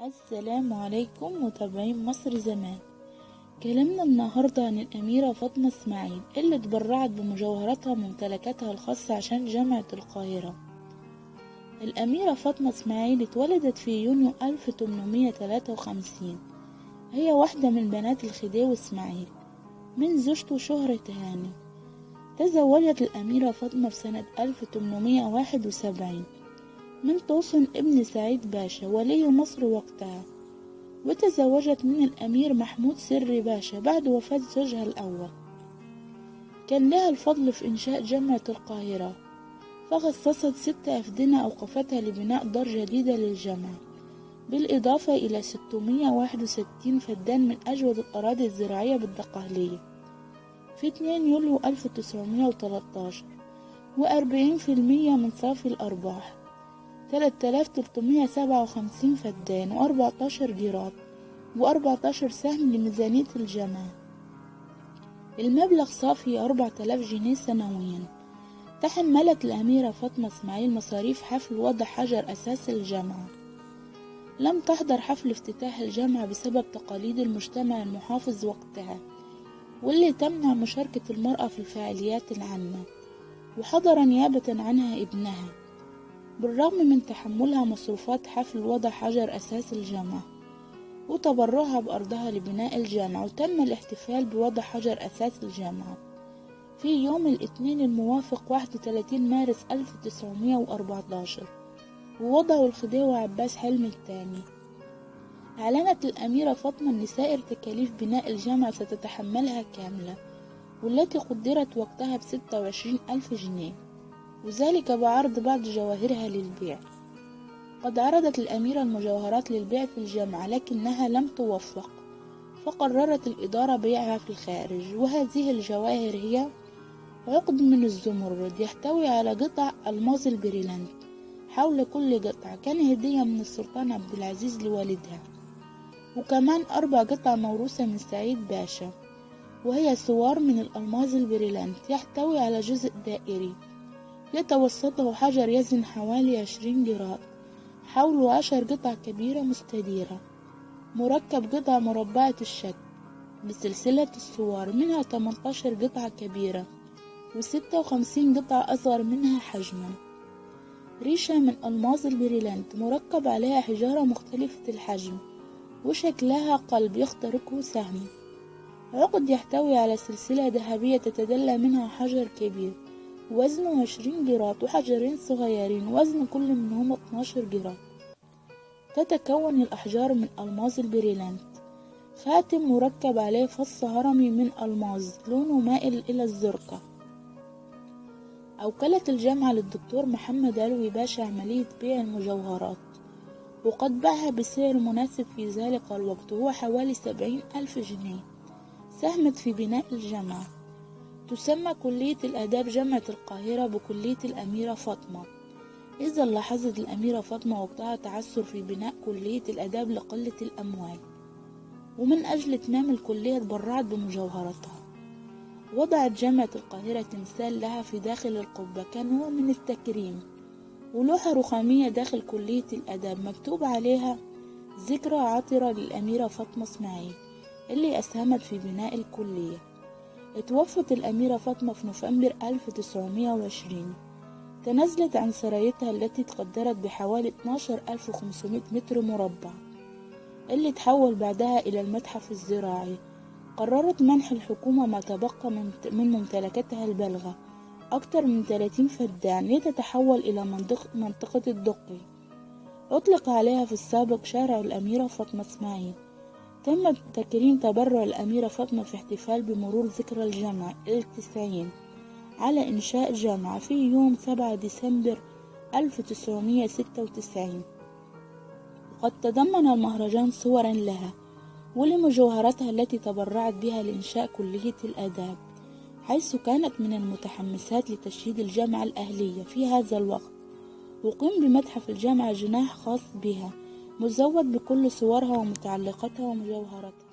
السلام عليكم متابعين مصر زمان. كلامنا النهاردة عن الأميرة فاطمة إسماعيل اللي اتبرعت بمجوهراتها وممتلكاتها الخاصة عشان جامعة القاهرة. الأميرة فاطمة إسماعيل اتولدت في يونيو 1853. هي واحدة من بنات الخديوي إسماعيل من زوجته شهرة هانم. تزوجت الأميرة فاطمة في سنة 1871 من طوسن ابن سعيد باشا ولي مصر وقتها، وتزوجت من الأمير محمود سري باشا بعد وفاة زوجها الأول. كان لها الفضل في إنشاء جامعة القاهرة، فخصصت 6 أفدنة أوقفتها لبناء دار جديدة للجامعة، بالإضافة إلى 661 فدان من أجود الأراضي الزراعية بالدقهلية في 2 يوليو 1913، و40% من صافي الأرباح 3357 فدان و14 جراد و14 سهم لميزانية الجامعة. المبلغ صافي 4000 جنيه سنويا. تحملت الأميرة فاطمة إسماعيل مصاريف حفل وضع حجر أساس الجامعة. لم تحضر حفل افتتاح الجامعة بسبب تقاليد المجتمع المحافظ وقتها، واللي تمنع مشاركة المرأة في الفعاليات العامة، وحضر نيابة عنها ابنها. بالرغم من تحملها مصروفات حفل وضع حجر أساس الجامعة وتبرعها بأرضها لبناء الجامعة، وتم الاحتفال بوضع حجر أساس الجامعة في يوم الاثنين الموافق 31 مارس 1914، ووضعه الخديوي عباس حلمي الثاني. أعلنت الأميرة فاطمة أن سائر تكاليف بناء الجامعة ستتحملها كاملة، والتي قدرت وقتها ب26,000 جنيه، وذلك بعرض بعض جواهرها للبيع. قد عرضت الأميرة المجوهرات للبيع في الجامعة لكنها لم توفق، فقررت الإدارة بيعها في الخارج. وهذه الجواهر هي عقد من الزمرد يحتوي على قطع ألماظ البريلانت حول كل قطعة، كان هدية من السلطان عبد العزيز لوالدها، وكمان 4 قطع موروثة من سعيد باشا، وهي سوار من الألماظ البريلانت يحتوي على جزء دائري يتوسطه حجر يزن حوالي 20 جراد، حوله 10 قطع كبيرة مستديرة، مركب قطع مربعة الشكل بسلسلة السوار، منها 18 قطعة كبيرة و56 قطعة أصغر منها حجما. ريشة من ألماظ البريلانت مركب عليها حجارة مختلفة الحجم وشكلها قلب يخترقه سهم. عقد يحتوي على سلسلة ذهبية تتدلى منها حجر كبير وزنه 20 جراد، وحجرين صغيرين وزن كل منهم 12 جراد. تتكون الأحجار من ألماظ البريلانت. خاتم مركب عليه فص هرمي من ألماظ لونه مائل إلى الزرقة. أوكلت الجامعة للدكتور محمد علوي باشا عملية بيع المجوهرات، وقد باعها بسعر مناسب في ذلك الوقت، هو حوالي 70,000 جنيه. ساهمت في بناء الجامعة. تسمى كلية الآداب جامعة القاهرة بكلية الأميرة فاطمة، إذا لاحظت الأميرة فاطمة وقتها تعثر في بناء كلية الآداب لقلة الأموال، ومن أجل إتمام الكلية تبرعت بمجوهراتها. وضعت جامعة القاهرة تمثال لها في داخل القبة كنوع من التكريم، ولوحة رخامية داخل كلية الآداب مكتوب عليها ذكرى عطرة للأميرة فاطمة إسماعيل اللي أسهمت في بناء الكلية. اتوفت الأميرة فاطمة في نوفمبر 1920. تنازلت عن سرايتها التي تقدرت بحوالي 12,500 متر مربع، اللي تحول بعدها إلى المتحف الزراعي. قررت منح الحكومة ما تبقى من ممتلكاتها البالغة أكثر من 30 فدان لتتحول إلى منطقة الدقي. أطلق عليها في السابق شارع الأميرة فاطمة إسماعيل. تم تكريم تبرع الأميرة فاطمة في احتفال بمرور ذكرى الجامعة 90 على إنشاء جامعة في يوم 7 ديسمبر 1996. وقد تضمن المهرجان صورا لها ولمجوهراتها التي تبرعت بها لإنشاء كلية الآداب، حيث كانت من المتحمسات لتشييد الجامعة الأهلية في هذا الوقت. وقم بمتحف الجامعة جناح خاص بها مزود بكل صورها ومتعلقاتها ومجوهراتها.